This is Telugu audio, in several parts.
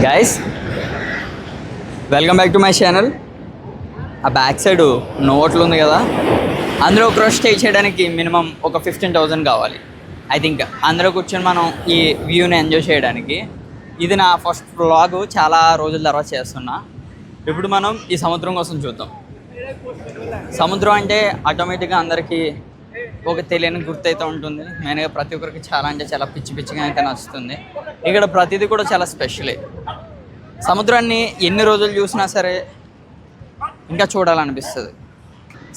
Guys welcome back to my channel. ఆ బ్యాక్ సైడ్ నోట్లు ఉంది కదా, అందులో ఒక రోజు స్టే చేయడానికి మినిమం ఒక 15,000 కావాలి. ఐ థింక్ అందులో కూర్చొని మనం ఈ వ్యూని ఎంజాయ్ చేయడానికి. ఇది నా ఫస్ట్ వ్లాగ్, చాలా రోజుల తర్వాత చేస్తున్నా. ఇప్పుడు మనం ఈ సముద్రం కోసం చూద్దాం. సముద్రం అంటే ఆటోమేటిక్గా అందరికీ ఒక తెలియని గుర్తయితే ఉంటుంది. మెయిన్గా ప్రతి ఒక్కరికి చాలా అంటే చాలా పిచ్చి పిచ్చిగా అయితే నచ్చుతుంది. ఇక్కడ ప్రతిదీ కూడా చాలా స్పెషలే. సముద్రాన్ని ఎన్ని రోజులు చూసినా సరే ఇంకా చూడాలనిపిస్తుంది.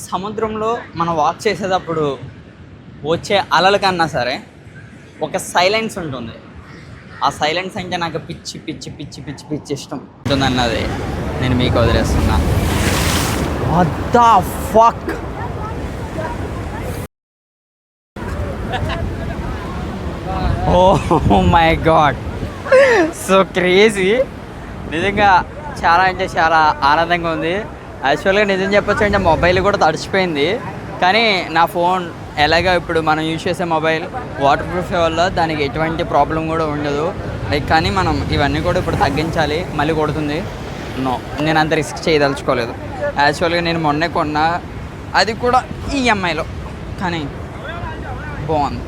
సముద్రంలో మనం వాక్ చేసేటప్పుడు వచ్చే అలల కన్నా సరే ఒక సైలెన్స్ ఉంటుంది. ఆ సైలెన్స్ అంటే నాకు పిచ్చి పిచ్చి పిచ్చి పిచ్చి పిచ్చి ఇష్టం ఉంటుందన్నది నేను మీకు వదిలేస్తున్నా. What the fuck. Oh my god, so crazy. నిజంగా చాలా అంటే చాలా ఆనందంగా ఉంది. యాక్చువల్గా నిజం చెప్పొచ్చు అంటే మొబైల్ కూడా తడిచిపోయింది, కానీ నా ఫోన్ ఎలాగో ఇప్పుడు మనం యూజ్ చేసే మొబైల్ వాటర్ ప్రూఫ్ వల్ల దానికి ఎటువంటి ప్రాబ్లం కూడా ఉండదు. లైక్ కానీ మనం ఇవన్నీ కూడా ఇప్పుడు తగ్గించాలి. మళ్ళీ కొడుతుంది. నో, నేను అంత రిస్క్ చేయదలుచుకోలేదు. యాక్చువల్గా నేను మొన్నే కొన్నా, అది కూడా ఈఎంఐలో, కానీ బాగుంది.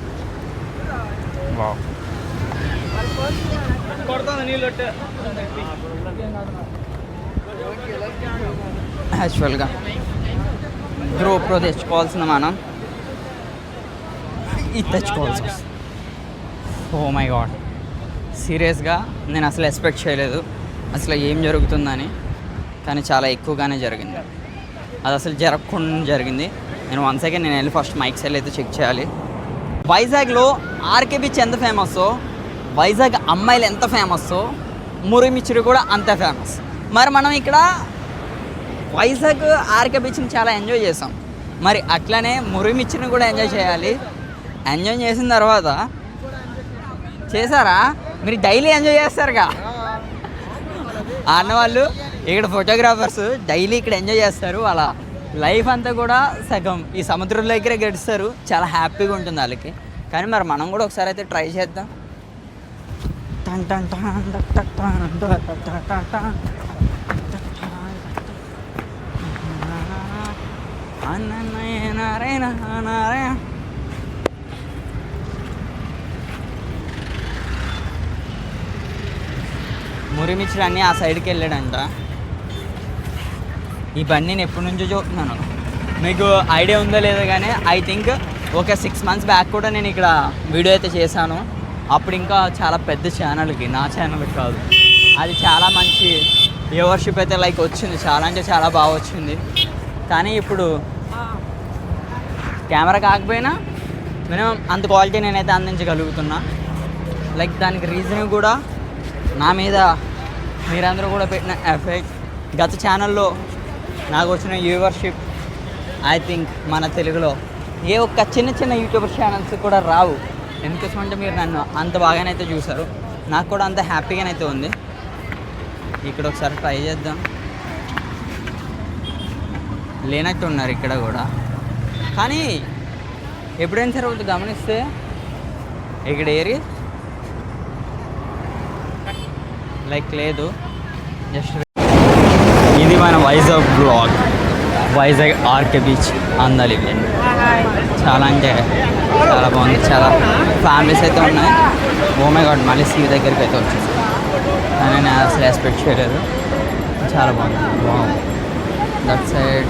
యాక్చువల్గా గ్రోప్రో తెచ్చుకోవాల్సిన మనం ఇది తెచ్చుకోవాల్సి వస్తుంది. ఓ మై గాడ్, సీరియస్గా నేను అసలు ఎక్స్పెక్ట్ చేయలేదు అసలు ఏం జరుగుతుందని, కానీ చాలా ఎక్కువగానే జరిగింది. అది అసలు జరగకుండా జరిగింది. నేను వన్ సెకండ్ నేను వెళ్ళి ఫస్ట్ మైక్ సెల్ అయితే చెక్ చేయాలి. వైజాగ్లో ఆర్కే బీచ్ ఎంత ఫేమస్సో, వైజాగ్ అమ్మాయిలు ఎంత ఫేమస్సో, మురిమిచ్చిరి కూడా అంతే ఫేమస్. మరి మనం ఇక్కడ వైజాగ్ ఆర్కే బీచ్ని చాలా ఎంజాయ్ చేసాం, మరి అట్లనే మురిమిచ్చిని కూడా ఎంజాయ్ చేయాలి. ఎంజాయ్ చేసిన తర్వాత చేశారా మీరు డైలీ ఎంజాయ్ చేస్తారుగా అన్నవాళ్ళు, ఇక్కడ ఫోటోగ్రాఫర్స్ డైలీ ఇక్కడ ఎంజాయ్ చేస్తారు. వాళ్ళ లైఫ్ అంతా కూడా సగం ఈ సముద్రం దగ్గరే గడుస్తారు. చాలా హ్యాపీగా ఉంటుంది వాళ్ళకి. కానీ మరి మనం కూడా ఒకసారి అయితే ట్రై చేద్దాం. మురిమిచ్చుడు అన్నీ ఆ సైడ్కి వెళ్ళాడంట. ఈ బండి నేను ఎప్పటి నుంచో చూస్తున్నాను. మీకు ఐడియా ఉందో లేదో కానీ ఐ థింక్ ఒక 6 months బ్యాక్ కూడా నేను ఇక్కడ వీడియో అయితే చేశాను. అప్పుడు ఇంకా చాలా పెద్ద ఛానల్కి, నా ఛానల్కి కాదు, అది చాలా మంచి వ్యూవర్షిప్ అయితే లైక్ వచ్చింది. చాలా అంటే చాలా బాగా వచ్చింది. కానీ ఇప్పుడు కెమెరా కాకపోయినా మినిమం అంత క్వాలిటీ నేనైతే అందించగలుగుతున్నా. లైక్ దానికి రీజన్ కూడా నా మీద మీరందరూ కూడా పెట్టిన ఎఫెక్ట్. గత ఛానల్లో నాకు వచ్చిన వ్యూవర్షిప్ ఐ థింక్ మన తెలుగులో ఏ ఒక్క చిన్న చిన్న యూట్యూబర్ ఛానల్స్ కూడా రావు. ఎందుకోసం అంటే మీరు నన్ను అంత బాగానైతే చూసారు, నాకు కూడా అంత హ్యాపీగానైతే ఉంది. ఇక్కడ ఒకసారి ట్రై చేద్దాం. లేనట్టు ఉన్నారు ఇక్కడ కూడా, కానీ ఎప్పుడైనా సరే ఒకటి గమనిస్తే ఇక్కడ ఏరియా లైక్ లేదు. జస్ట్ ఇది మన Vizag blog, Vizag RK beach అందాలి. చాలా అంటే చాలా బాగుంది. చాలా ఫ్యామిలీస్ అయితే ఉన్నాయి. ఓ మై గాడ్, మళ్ళీ సీ దగ్గరికి అయితే వచ్చేసి కానీ నేను అసలు ఎక్స్పెక్ట్ చేయలేదు. చాలా బాగుంది. That side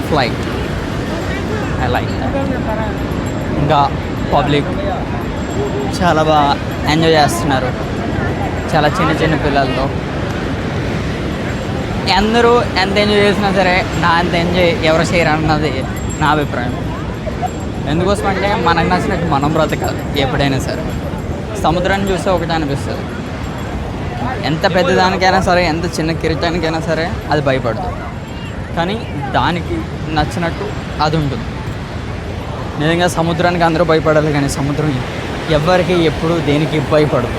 flight I like that. ఇంకా పబ్లిక్ చాలా బాగా ఎంజాయ్ చేస్తున్నారు, చాలా చిన్న చిన్న పిల్లలతో. అందరూ ఎంత ఎంజాయ్ చేసినా సరే నా అంత ఎంజాయ్ ఎవరు చేయరన్నది నా అభిప్రాయం. ఎందుకోసం అంటే మనకు నచ్చినట్టు మనం బ్రతకాలి ఎప్పుడైనా సరే. సముద్రాన్ని చూస్తే ఒకటే అనిపిస్తుంది. ఎంత పెద్దదానికైనా సరే, ఎంత చిన్న కిరీటానికైనా సరే అది భయపడుతుంది, కానీ దానికి నచ్చినట్టు అది ఉంటుంది. నిజంగా సముద్రానికి అందరూ భయపడాలి, కానీ సముద్రం ఎవరికి ఎప్పుడు దేనికి భయపడదు.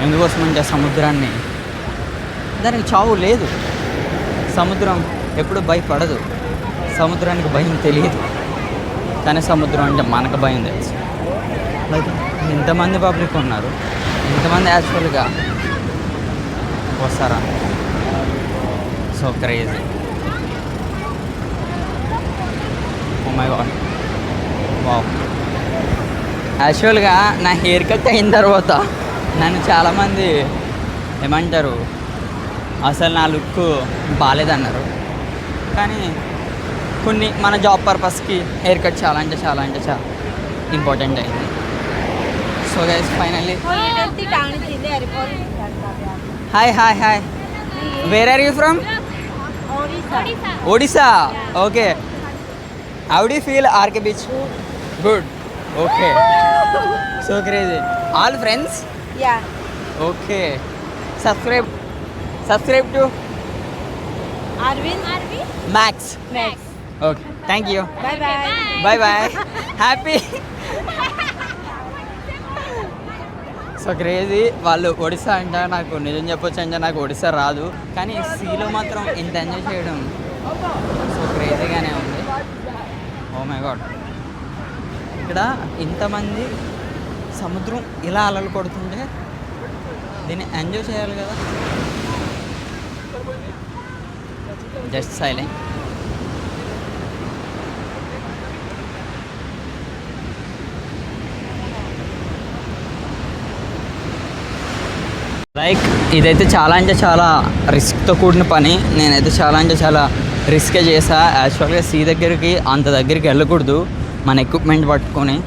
ఎందుకోసం అంటే సముద్రాన్ని, దానికి చావు లేదు. సముద్రం ఎప్పుడు భయపడదు, సముద్రానికి భయం తెలియదు. కానీ సముద్రం అంటే మనకు భయం తెలుసు. లైక్ ఎంతమంది పబ్లిక్ ఉన్నారు, ఎంతమంది యాక్చువల్గా వస్తారా? So crazy. Oh my god, wow. యాక్చువల్గా నా హెయిర్ కట్ అయిన తర్వాత నన్ను చాలామంది ఏమంటారు, అసలు నా లుక్ బాగాలేదన్నారు. కానీ కొన్ని మన జాబ్ పర్పస్కి హెయిర్ కట్ చాలా అంటే చాలా ఇంపార్టెంట్ అయింది. So guys finally hi where are you from? Odisha. Okay. How do you feel RK beach? Good. Okay. So crazy. All friends? Yeah. Okay. Subscribe to Arvind. Max. Max. Okay, thank you. Bye. Bye happy. So crazy. వాళ్ళు ఒడిశా అంట. నాకు నిజం చెప్పొచ్చు అంటే నాకు ఒడిశా రాదు, కానీ సీలో మాత్రం ఇంత ఎంజాయ్ చేయడం సో క్రేజీగానే ఉంది. ఓ మై గాడ్, ఇక్కడ ఇంతమంది సముద్రం ఇలా అలలు కొడుతుంటే దీన్ని ఎంజాయ్ చేయాలి కదా. Just silent. లైక్ ఇదైతే చాలా అంటే చాలా రిస్క్తో కూడిన పని. నేనైతే చాలా అంటే చాలా రిస్కే చేసా. యాక్చువల్గా సీ దగ్గరికి అంత దగ్గరికి వెళ్ళకూడదు మన ఎక్విప్మెంట్ పట్టుకొని.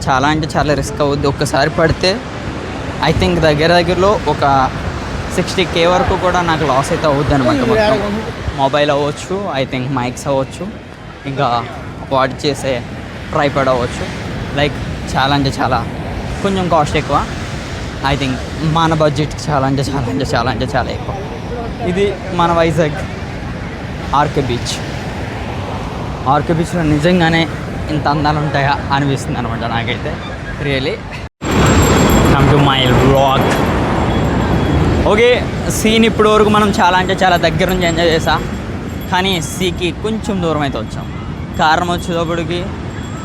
చాలా అంటే చాలా రిస్క్ అవుద్ది. ఒక్కసారి పడితే ఐ థింక్ దగ్గరలో ఒక 60K వరకు కూడా నాకు లాస్ అయితే అవుద్ది అనమాట. మొత్తం మొబైల్ అవ్వచ్చు, ఐ థింక్ మైక్స్ అవ్వచ్చు, ఇంకా వాటి చేసే ట్రైపాడ్ అవ్వచ్చు. లైక్ చాలా అంటే చాలా కొంచెం కాస్ట్ ఎక్కువ. ఐ థింక్ మన బడ్జెట్ చాలా అంటే చాలా ఎక్కువ. ఇది మన వైజాగ్ ఆర్కే బీచ్లో నిజంగానే ఇంత అందాలు ఉంటాయా అనిపిస్తుంది అనమాట నాకైతే. Really come to my vlog. Okay, scene ఇప్పటి వరకు మనం చాలా అంటే చాలా దగ్గర నుంచి ఎంజాయ్ చేసా, కానీ సీకి కొంచెం దూరం అయితే వచ్చాం. కారణం వచ్చేటప్పటికి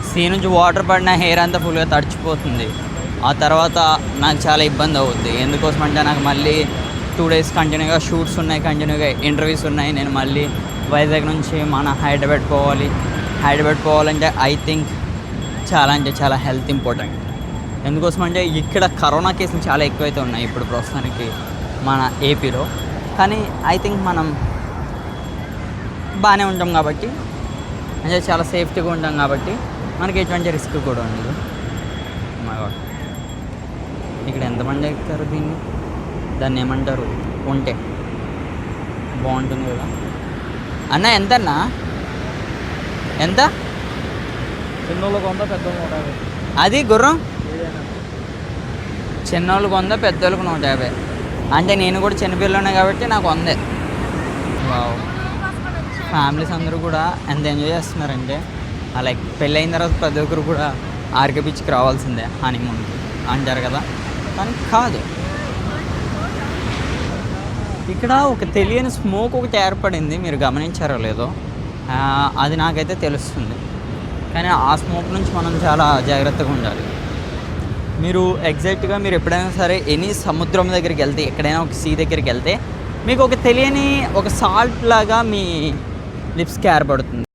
సీ నుంచి వాటర్ పడిన హెయిర్ అంతా ఫుల్గా తడిచిపోతుంది. ఆ తర్వాత నాకు చాలా ఇబ్బంది అవుద్ది. ఎందుకోసం అంటే నాకు మళ్ళీ 2 days కంటిన్యూగా షూట్స్ ఉన్నాయి, కంటిన్యూగా ఇంటర్వ్యూస్ ఉన్నాయి. నేను మళ్ళీ వైజాగ్ నుంచి మన హైదరాబాద్ పోవాలంటే ఐ థింక్ చాలా అంటే చాలా హెల్త్ ఇంపార్టెంట్. ఎందుకోసం అంటే ఇక్కడ కరోనా కేసులు చాలా ఎక్కువైతే ఉన్నాయి ఇప్పుడు ప్రస్తుతానికి మన ఏపీలో. కానీ ఐ థింక్ మనం బాగానే ఉంటాం కాబట్టి, అంటే చాలా సేఫ్టీగా ఉంటాం కాబట్టి మనకి ఎటువంటి రిస్క్ కూడా ఉండదు. మై గాడ్, ఇక్కడ ఎంతమంది ఎక్కుతారు దాన్ని ఏమంటారు, ఉంటే బాగుంటుంది కదా అన్న. ఎంతన్నా ఎంత? చిన్నోళ్ళకి 100, పెద్దోళ్ళకి 150. అది గుర్రం చిన్నోళ్ళకి 100, పెద్దోళ్ళకి 150. అంటే నేను కూడా చిన్నపిల్లనే కాబట్టి నాకు 100. వావ్. ఫ్యామిలీస్ అందరూ కూడా ఎంత ఎంజాయ్ చేస్తున్నారంటే లైక్ పెళ్ళైన తర్వాత ప్రతి ఒక్కరు కూడా ఆర్కే బీచ్కి రావాల్సిందే హనీమూన్కి అంటారు కదా, కానీ కాదు. ఇక్కడ ఒక తెలియని స్మోక్ ఒకటి ఏర్పడింది, మీరు గమనించారో లేదో, అది నాకైతే తెలుస్తుంది. కానీ ఆ స్మోక్ నుంచి మనం చాలా జాగ్రత్తగా ఉండాలి. మీరు ఎగ్జాక్ట్గా మీరు ఎప్పుడైనా సరే ఎనీ సముద్రం దగ్గరికి వెళ్తే, ఎక్కడైనా ఒక సీ దగ్గరికి వెళ్తే మీకు ఒక తెలియని ఒక సాల్ట్ లాగా మీ లిప్స్కి ఏర్పడుతుంది.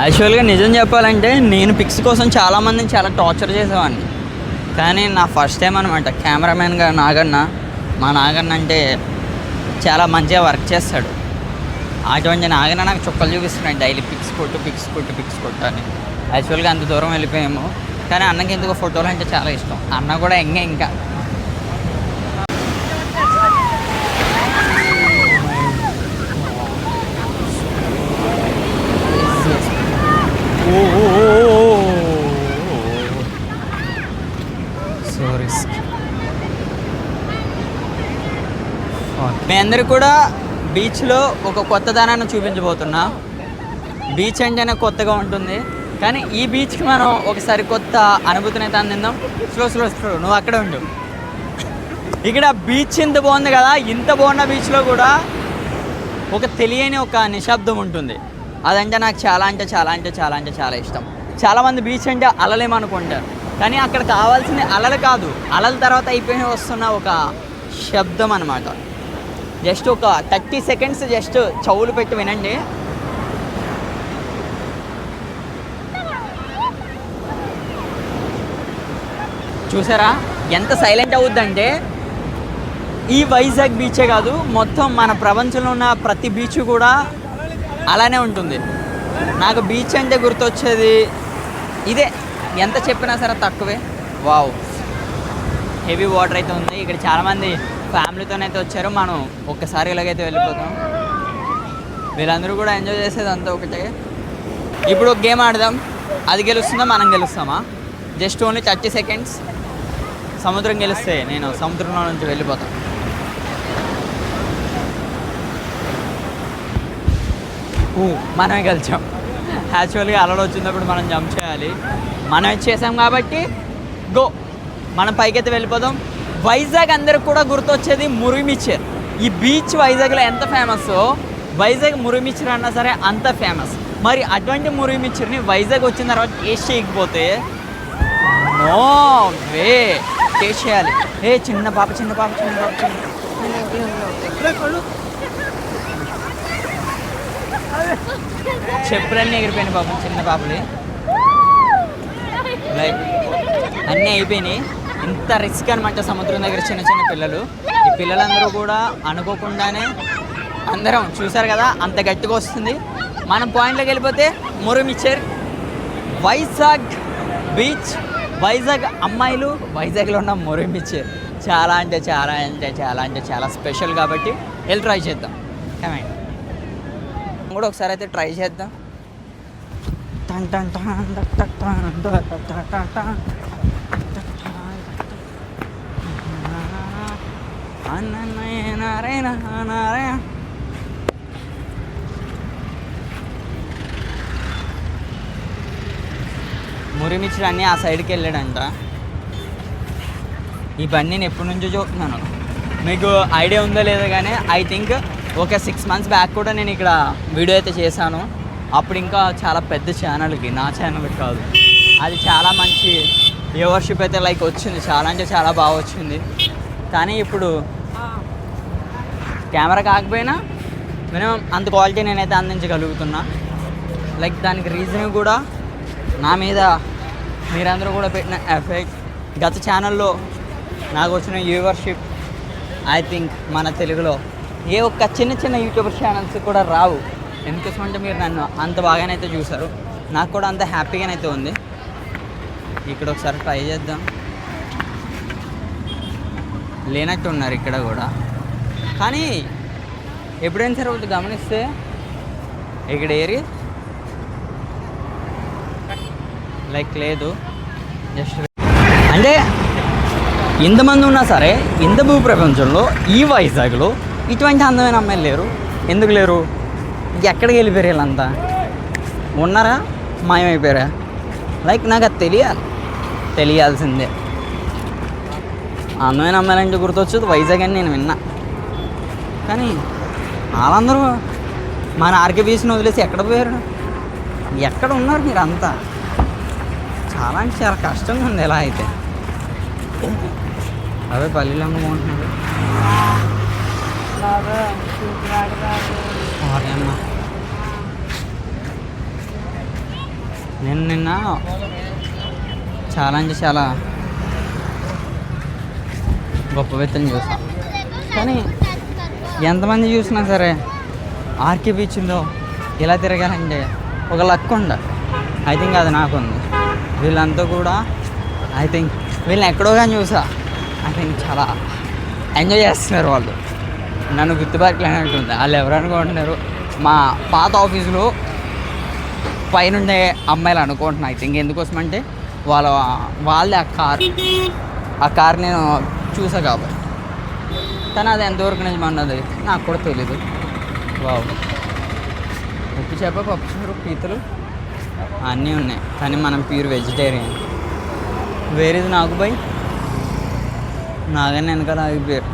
యాక్చువల్గా నిజం చెప్పాలంటే నేను పిక్స్ కోసం చాలామందిని చాలా టార్చర్ చేసేవాడిని. కానీ నా ఫస్ట్ టైం అనమాట కెమెరామెన్గా మా నాగన్న అంటే చాలా మంచిగా వర్క్ చేస్తాడు. అటువంటి నాగన్న నాకు చుక్కలు చూపిస్తున్నాడు డైలీ, పిక్స్ కొట్టు అని. యాక్చువల్గా అంత దూరం వెళ్ళిపోయాము, కానీ అన్నకి ఎందుకో ఫోటోలు అంటే చాలా ఇష్టం. అన్న కూడా ఇంకా సో రిస్క్. మీ అందరికి కూడా బీచ్లో ఒక కొత్తదనాన్ని చూపించబోతున్నా. బీచ్ అంటేనే కొత్తగా ఉంటుంది, కానీ ఈ బీచ్కి మనం ఒకసారి కొత్త అనుభూతిని అయితే అందిద్దాం. స్లో నువ్వు అక్కడే ఉండు. ఇక్కడ బీచ్ ఇంత బాగుంది కదా, ఇంత బాగున్న బీచ్లో కూడా ఒక తెలియని ఒక నిశ్శబ్దం ఉంటుంది. అదంటే నాకు చాలా ఇష్టం. చాలామంది బీచ్ అంటే అలలేమనుకుంటారు, కానీ అక్కడ కావాల్సింది అలలు కాదు, అలల తర్వాత అయిపోయి వస్తున్న ఒక శబ్దం అనమాట. జస్ట్ ఒక 30 సెకండ్స్ జస్ట్ చెవులు పెట్టి వినండి. చూసారా ఎంత సైలెంట్ అవుద్దంటే, ఈ వైజాగ్ బీచే కాదు మొత్తం మన ప్రపంచంలో ఉన్న ప్రతి బీచ్ కూడా అలానే ఉంటుంది. నాకు బీచ్ అంటే గుర్తొచ్చేది ఇదే, ఎంత చెప్పినా సరే తక్కువే. వావ్, హెవీ వాటర్ అయితే ఉంది ఇక్కడ. చాలామంది ఫ్యామిలీతోనైతే వచ్చారు. మనం ఒక్కసారి ఇలాగైతే వెళ్ళిపోతాం. వీళ్ళందరూ కూడా ఎంజాయ్ చేసేది అంతా ఒకటే. ఇప్పుడు ఒక గేమ్ ఆడదాం. అది గెలుస్తుందా మనం గెలుస్తామా? Just only 30 seconds. సముద్రం గెలిస్తే నేను సముద్రంలో నుంచి వెళ్ళిపోతాను. మనమే గెలిచాం. యాక్చువల్గా అలలు వచ్చినప్పుడు మనం జంప్ చేయాలి. మనం చేసాం కాబట్టి గో, మనం పైకైతే వెళ్ళిపోదాం. వైజాగ్ అందరికి కూడా గుర్తొచ్చేది మురిమిచ్చర్. ఈ బీచ్ వైజాగ్లో ఎంత ఫేమస్సో వైజాగ్ మురిమిచ్చర్ అన్నా సరే అంత ఫేమస్. మరి అటువంటి మురిమిచ్చర్ని వైజాగ్ వచ్చిన తర్వాత టేస్ట్ చేయకపోతే నో వే, టేస్ట్ చేయాలి. చిన్న పాప చెప్పులన్నీ ఎగిరిపోయినాయి పాపం చిన్న పాపలు. లైక్ అన్నీ అయిపోయినాయి. ఇంత రిస్క్ అనమాట సముద్రం దగ్గర చిన్న చిన్న పిల్లలు. ఈ పిల్లలందరూ కూడా అనుకోకుండానే అందరం చూసారు కదా అంత గట్టిగా వస్తుంది. మనం పాయింట్లోకి వెళ్ళిపోతే మురిమిచ్చర్ వైజాగ్ బీచ్, వైజాగ్ అమ్మాయిలు, వైజాగ్లో ఉన్న మురిమిచ్చర్ చాలా అంటే చాలా అంటే చాలా అంటే చాలా స్పెషల్ కాబట్టి వెళ్ళి ట్రై చేద్దాం. కమెంట్ కూడా ఒకసారి అయితే ట్రై చేద్దాం. మురిమిచ్చర్ అన్నీ ఆ సైడ్కి వెళ్ళాడంట. ఈ బండి నేను ఎప్పటి నుంచో చూస్తున్నాను. మీకు ఐడియా ఉందో లేదో కానీ ఐ థింక్ ఒక 6 months బ్యాక్ కూడా నేను ఇక్కడ వీడియో అయితే చేశాను. అప్పుడు ఇంకా చాలా పెద్ద ఛానల్కి, నా ఛానల్కి కాదు. అది చాలా మంచి వ్యూవర్షిప్ అయితే లైక్ వచ్చింది. చాలా అంటే చాలా బాగా వచ్చింది. కానీ ఇప్పుడు కెమెరా కాకపోయినా మినిమం అంత క్వాలిటీ నేనైతే అందించగలుగుతున్నా. లైక్ దానికి రీజన్ కూడా నా మీద మీరందరూ కూడా పెట్టిన ఎఫెక్ట్. గత ఛానల్లో నాకు వచ్చిన వ్యూవర్షిప్ ఐ థింక్ మన తెలుగులో ఏ ఒక్క చిన్న చిన్న యూట్యూబర్ ఛానల్స్ కూడా రావు. ఎందుకోసమంటే మీరు నన్ను అంత బాగానైతే చూసారు. నాకు కూడా అంత హ్యాపీగానైతే ఉంది. ఇక్కడ ఒకసారి ట్రై చేద్దాం. లేనట్టు ఉన్నారు ఇక్కడ కూడా. కానీ ఎప్పుడైనా సరే ఒకటి గమనిస్తే ఇక్కడ ఏరి లైక్ లేదు. జస్ట్ అంటే ఇంతమంది ఉన్నా సరే ఇంత భూ ప్రపంచంలో ఈ వైజాగ్లో ఇటువంటి అందమైన అమ్మాయిలు లేరు. ఎందుకు లేరు? ఎక్కడికి వెళ్ళిపోయారు వీళ్ళంతా? ఉన్నారా, మాయమైపోయారా? లైక్ నాకు అది తెలియాల్సిందే. అందమైన అమ్మాయిలంటే గుర్తొచ్చేది వైజాగ్ అని నేను విన్నా. కానీ వాళ్ళందరూ మన ఆర్కే బీచ్ని వదిలేసి ఎక్కడ పోయారు? ఎక్కడ ఉన్నారు మీరు అంతా? చాలా అంటే చాలా కష్టంగా ఉంది ఎలా అయితే. అవే పల్లీలు అమ్ముకుంటున్నారు. అమ్మ నేను నిన్న చాలా అంటే చాలా గొప్ప వ్యక్తిని చూసాను. కానీ ఎంతమంది చూసినా సరే ఆర్కే బీచ్లో ఇలా తిరగాలంటే ఒక లక్ ఉండాలి. ఐ థింక్ అది నాకుంది. వీళ్ళంతా కూడా ఐ థింక్ వీళ్ళని ఎక్కడో కానీ చూసా. ఐ థింక్ చాలా ఎంజాయ్ చేస్తున్నారు వాళ్ళు. నన్ను గుర్తుపట్టలేనట్టుంది. వాళ్ళు ఎవరు అనుకుంటున్నారు? మా పాత ఆఫీసులో పైనుండే అమ్మాయిలు అనుకుంటున్నా. ఐ థింక్ ఎందుకోసం అంటే వాళ్ళే ఆ కార్ నేను చూసా కాబట్టి. కానీ అది ఎంతవరకు నిజమన్నది నాకు కూడా తెలీదు. వావ్, ఉప్పు చేప, పప్పుచారు, పీతలు అన్నీ ఉన్నాయి. కానీ మనం ప్యూర్ వెజిటేరియన్. వేరేది నాకు బై నాగానే వెనకాల ఆగిపోయారు.